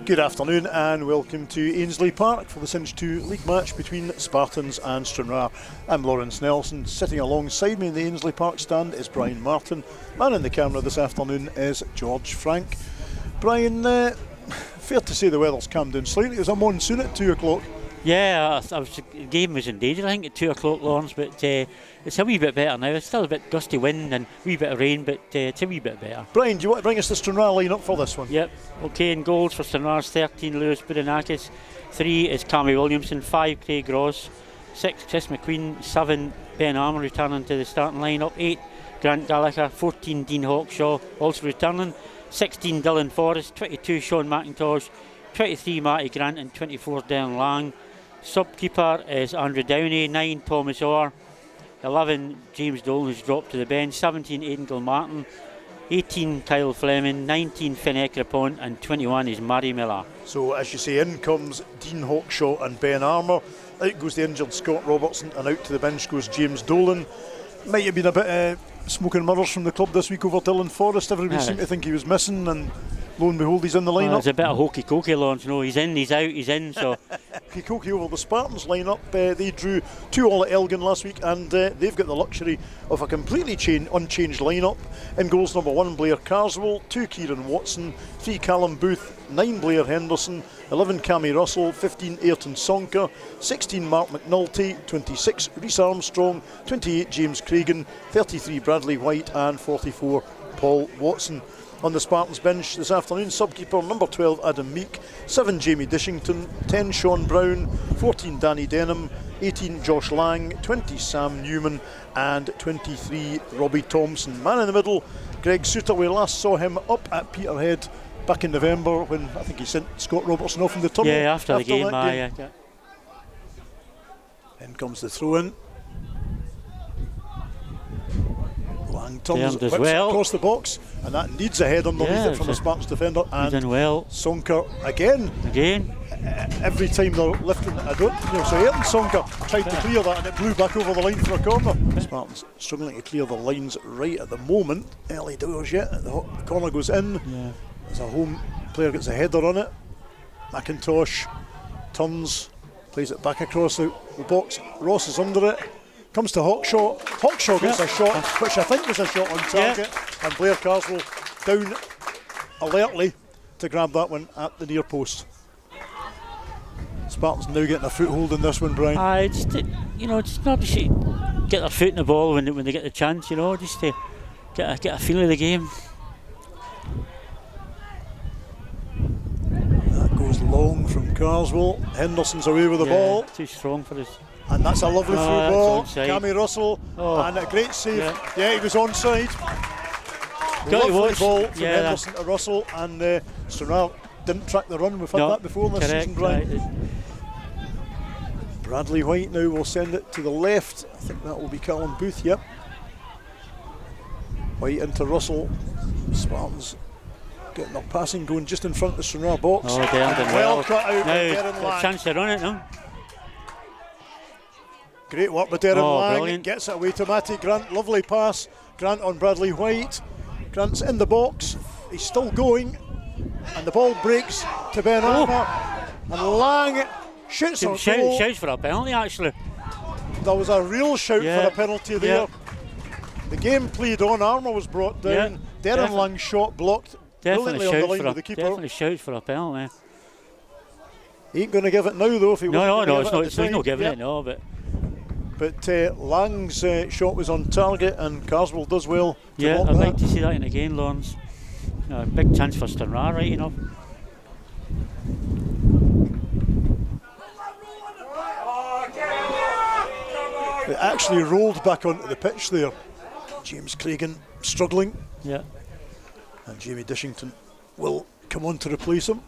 Good afternoon and welcome to Ainsley Park for the Cinch 2 league match between Spartans and Stranraer. I'm Laurence Nelson. Sitting alongside me in the Ainsley Park stand is Brian Martin. Man in the camera this afternoon is George Frank. Brian, fair to say the weather's calmed down slightly. There's a monsoon at 2 o'clock. Yeah, the game was in danger, I think, at 2 o'clock, Laurence, but it's a wee bit better now. It's still a bit gusty wind and a wee bit of rain, but it's a wee bit better. Brian, do you want to bring us the Stranraer line-up for this one? Yep. Okay, in goals for Stranraer, 13, Lewis Budanakis. 3 is Cammy Williamson. 5, Craig Ross. 6, Chris McQueen. 7, Ben Armour returning to the starting line-up. 8, Grant Gallagher. 14, Dean Hawkshaw, also returning. 16, Dylan Forrest. 22, Sean McIntosh. 23, Matty Grant. And 24, Darren Lang. Sub-keeper is Andrew Downey. 9, Thomas Orr. 11, James Dolan, who's dropped to the bench. 17, Aidan Gilmartin. 18, Kyle Fleming. 19, Finn Ekrapont. And 21 is Murray Miller. So as you say, in comes Dean Hawkshaw and Ben Armour. Out goes the injured Scott Robertson, and out to the bench goes James Dolan. Might have been a bit smoke and mirrors from the club this week over Dylan Forrest. Everybody seemed to think he was missing, and lo and behold, he's in the lineup. It's a bit of hokey-cokey, Laurence. No, he's in, he's out, he's in. So hokey-cokey over the Spartans lineup. They drew 2 all at Elgin last week, and they've got the luxury of a completely unchanged lineup. In goals, number 1, Blair Carswell. 2, Kieran Watson. 3, Callum Booth. 9, Blair Henderson. 11, Cammy Russell. 15, Ayrton Sonker. 16, Mark McNulty. 26, Rhys Armstrong. 28, James Cragen. 33, Bradley White. And 44, Paul Watson. On the Spartans bench this afternoon, sub-keeper number 12, Adam Meek. 7, Jamie Dishington. 10, Sean Brown. 14, Danny Denham. 18, Josh Lang. 20, Sam Newman. And 23, Robbie Thompson. Man in the middle, Greg Suter. We last saw him up at Peterhead back in November when I think he sent Scott Robertson off in the tunnel. Yeah, after the game. Yeah. In comes the throw-in. Lang turns as well across the box, and that needs a head underneath it from the Spartans defender. And Sonker again. Every time they're lifting it, so Ayrton Sonker tried to clear that and it blew back over the line for a corner. Spartans struggling to clear the lines right at the moment. Early doors yet. The corner goes in. Yeah. As a home player gets a header on it. McIntosh turns, plays it back across the box. Ross is under it. Comes to Hawkshaw. Hawkshaw gets a shot, which I think was a shot on target, and Blair Carswell down alertly to grab that one at the near post. Spartans now getting a foothold in this one, Brian. Just not to get their foot in the ball when they get the chance, just to get a feel of the game. That goes long from Carswell. Henderson's away with the ball. Too strong for us. And that's a lovely through ball. Cammy Russell, and a great save. Yeah, he was onside. Lovely ball from Henderson to Russell, and Stranraer didn't track the run. We've had that before this season, Brian. Bradley White now will send it to the left. I think that will be Callum Booth, yep. White into Russell. Spartans getting their passing going just in front of the Stranraer box. Well cut out by Darren Lang. Lang. Chance to run it now. Great work by Darren Lang. Brilliant. Gets it away to Matty Grant. Lovely pass. Grant on Bradley White. Grant's in the box. He's still going. And the ball breaks to Ben Armour. And Lang shoots on goal. Shouts for a penalty, actually. There was a real shout for a penalty there. The game played on. Armour was brought down. Darren Lang's shot blocked brilliantly on the line with the keeper. Definitely shouts for a penalty. He ain't going to give it now, though. If he it's not giving it, no. But Lang's shot was on target, and Carswell does well. I'd like to see that in again, Laurence. Big chance for Stranraer, right enough. It actually rolled back onto the pitch there. James Cragen struggling. Yeah. And Jamie Dishington will come on to replace him.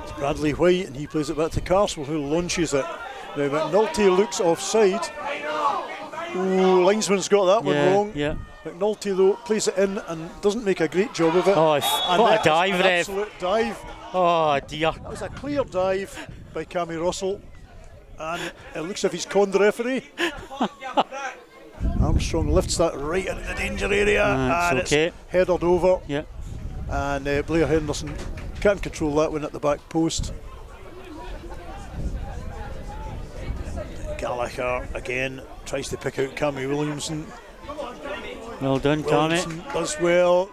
It's Bradley White, and he plays it back to Carswell, who launches it. Now McNulty looks offside. Ooh, linesman's got that one wrong. Yeah. McNulty though plays it in and doesn't make a great job of it. What a dive, an absolute dive. Oh dear. That was a clear dive by Cammy Russell, and it looks as if he's conned the referee. Armstrong lifts that right into the danger area, and it's headed over. Yeah. And Blair Henderson Can't control that one at the back post. Gallagher again tries to pick out Cammy Williamson. Well done, Cammy. Williamson does well.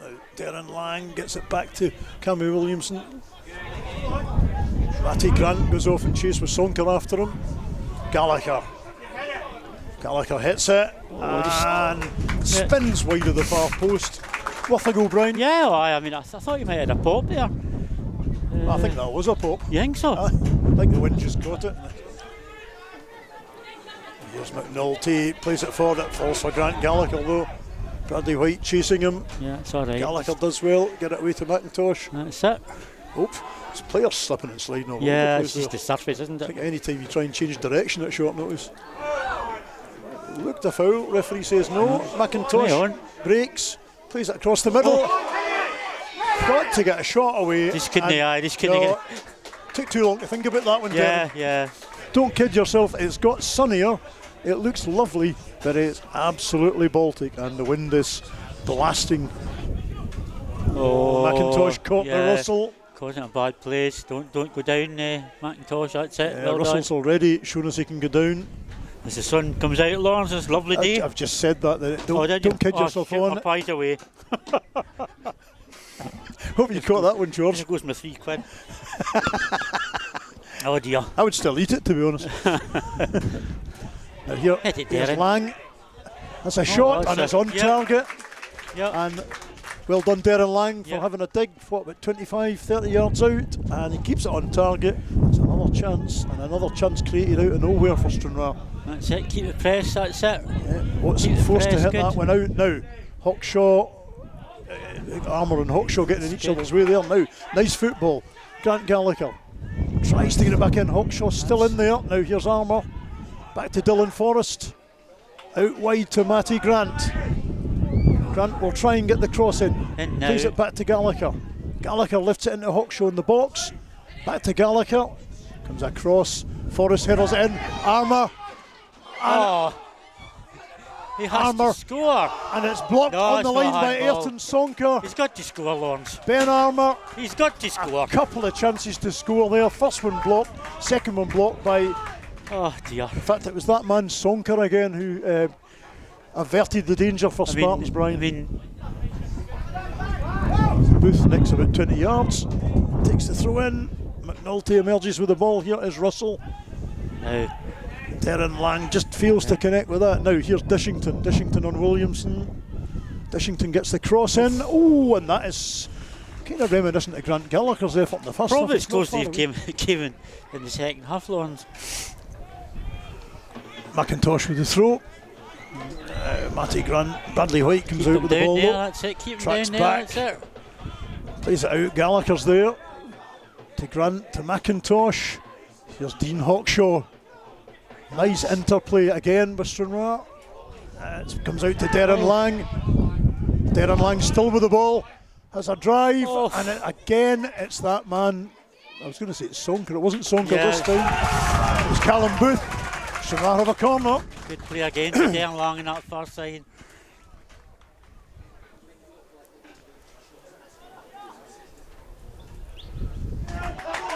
Now Darren Lang gets it back to Cammy Williamson. Matty Grant goes off and chase with Sonker after him. Gallagher hits it and spins wide of the far post. Worth a go, Brian. Yeah, well, I mean, I thought you might have had a pop there. I think that was a pop. You think so? I think the wind just got it. Here's McNulty, plays it forward, it falls for Grant Gallagher though. Bradley White chasing him. Yeah, it's alright. Gallagher does well, get it away to McIntosh. That's it. This player's slipping and sliding all over Yeah, the it's place just the surface, isn't I it? think any time you try and change direction at short notice. Looked a foul, referee says no. McIntosh breaks, plays it across the middle. Got to get a shot away. Just couldn't get it. Took too long to think about that one, Yeah, Devin. yeah. Don't kid yourself, it's got sunnier, it looks lovely, but it's absolutely Baltic and the wind is blasting. Oh, McIntosh caught the Russell. Causing a bad place. Don't go down, McIntosh, that's it. Well Russell's done. already shown us he can go down. As the sun comes out, Laurence, it's a lovely day. I've just said that. Don't kid yourself shoot, on my it. pies away. Hope you caught that one, George. There goes my £3. Oh dear. I would still eat it, to be honest. Now here, Hit it, here's Darren. Lang. That's a shot and it's on target. Yep. And well done, Darren Lang, for Yep. having a dig, about 25, 30 yards out. And he keeps it on target. It's another chance, and another chance created out of nowhere for Stranraer. That's it, keep the press, that's it. Watson Keep the forced to press, hit good. that one out. Now, Hawkshaw, Armour and Hawkshaw getting in each other's way there. Now, nice football. Grant Gallagher tries to get it back in. Hawkshaw still in there. Now, here's Armour. Back to Dylan Forrest. Out wide to Matty Grant. Grant will try and get the cross in. Plays it back to Gallagher. Gallagher lifts it into Hawkshaw in the box. Back to Gallagher. Comes across. Forrest headers it in. Armour. Oh, he has Armour. to score. And it's blocked No, on it's the not line by handball. Ayrton Sonker. He's got to score, Laurence. Ben Armour. He's got to score. A couple of chances to score there. First one blocked. Second one blocked by... Oh dear. In fact, it was that man Sonker again who averted the danger for Spartans, Brian. Booth nicks about 20 yards. Takes the throw in. McNulty emerges with the ball. Here is Russell. Now, Darren Lang just fails to connect with that. Now here's Dishington. Dishington on Williamson. Dishington gets the cross in. Oh, and that is kind of reminiscent of Grant Gallagher's effort in the first probably half. as close as he came in the second half, Laurence. McIntosh with the throw. Matty Grant. Bradley White comes Keep out him with the down ball. there, Though. that's it. Keep him Tracks down there, back. that's it. Plays it out. Gallagher's there. To Grant, to McIntosh. Here's Dean Hawkshaw. Nice interplay again by Stranraer. It comes out to Darren Lang. Darren Lang still with the ball. Has a drive. And again, it's that man. I was going to say it's Sonker. It wasn't Sonker this time. It was Callum Booth. Stranraer have a corner. Good play again for Darren Lang on that far side.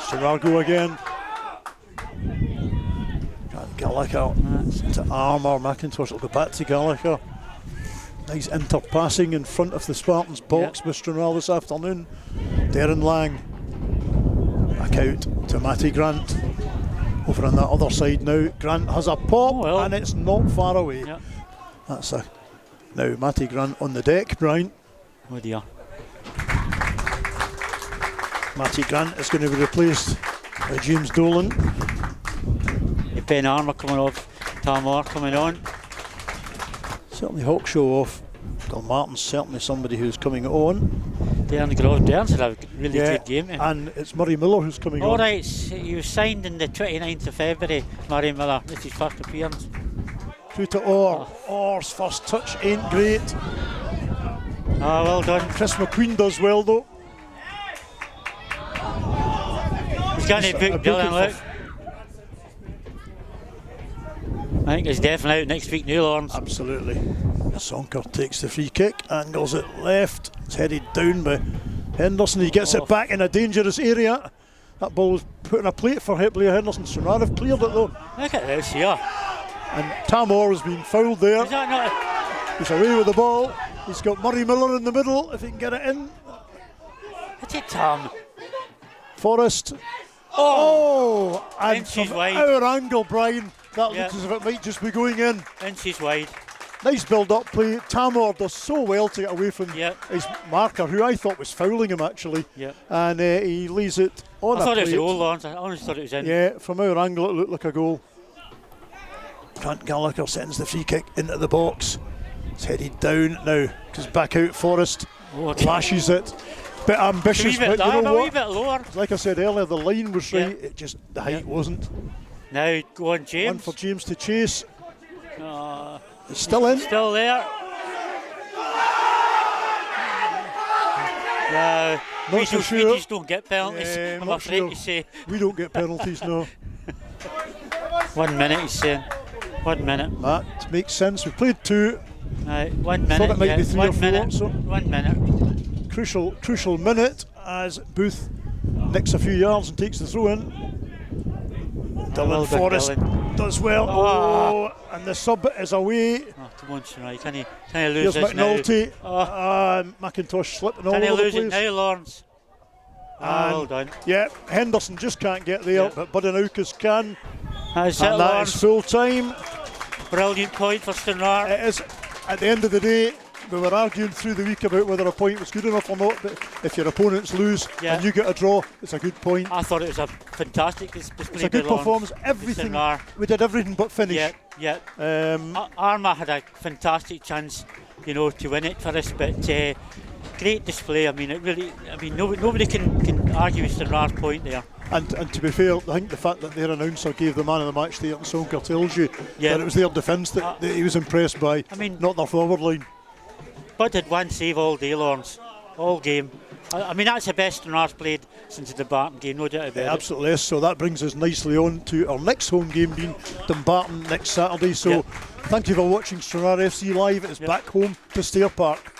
Stranraer go again. Gallagher to Armour. McIntosh will go back to Gallagher. Nice interpassing in front of the Spartans box with Stranraer this afternoon. Darren Lang back out to Matty Grant. Over on that other side now. Grant has a pop and it's not far away. Yep. That's a now Matty Grant on the deck, Brian. Oh dear. Matty Grant is going to be replaced by James Dolan. Ben Armour coming off, Tamar coming on. Certainly Hawkshaw off. Martin's certainly somebody who's coming on. Darren's had a really good game. And it's Murray Miller who's coming on. Alright, he was signed on the 29th of February, Murray Miller. This is his first appearance. Through to Orr. Orr's first touch ain't great. Ah, well done. Chris McQueen does well though. He's going to book Dylan, look. I think he's definitely out next week, Laurence. Absolutely. Sonker takes the free kick, angles it left. It's headed down by Henderson, he gets it back in a dangerous area. That ball was put in a plate for Blair Henderson. Stranraer have cleared it though. Look at this here. And Tamor has been fouled there. Is that not? He's away with the ball. He's got Murray Miller in the middle, if he can get it in. Hit it, Tom. Forrest. Oh! And Inches from wide. our angle, Brian, that looks as if it might just be going in. Inches wide. Nice build-up play. Tamor does so well to get away from his marker, who I thought was fouling him actually. And he lays it on I a thought it was a plate. goal, Laurence. I honestly thought it was in. Yeah, from our angle it looked like a goal. Grant Gallagher sends the free kick into the box. It's headed down now, because back out Forrest. Lashes it. Bit ambitious, but you know a wee what? bit lower. Like I said earlier, the line was right, it just, the height wasn't. Now go on, James. One for James to chase. It's still in. Still there. We just don't get penalties, I'm afraid to say. We don't get penalties, no. 1 minute, he's saying. 1 minute. That makes sense. We played 2. 1 minute. Thought it might be 3 or 1 4. minute. So 1 minute. crucial minute as Booth nicks a few yards and takes the throw in. Dylan Forrest does well. Oh, and the sub is away. Oh, come on, Stranraer. Can he lose Here's this McNulty. now? McIntosh slipping all Can he over the lose place. it now, Laurence? Well done. Yeah, Henderson just can't get there, but Budenaukas can. That's and it, that Laurence. is full time. Brilliant point for Stranraer. It is. At the end of the day, we were arguing through the week about whether a point was good enough or not, but if your opponents lose and you get a draw, it's a good point. I thought it was a fantastic display. It's a good performance. Everything, we did everything but finish. Armagh had a fantastic chance, to win it for us, but great display. I mean, nobody can argue with Stranraer's point there. And to be fair, I think the fact that their announcer gave the man of the match there at Sonker tells you that it was their defence that he was impressed by, not their forward line. Bud had one save all day, Laurence, all game. I mean, that's the best Stranraer's played since the Dumbarton game, no doubt about it. Absolutely is. So that brings us nicely on to our next home game being Dumbarton next Saturday. So thank you for watching Stranraer FC Live. It is back home to Stair Park.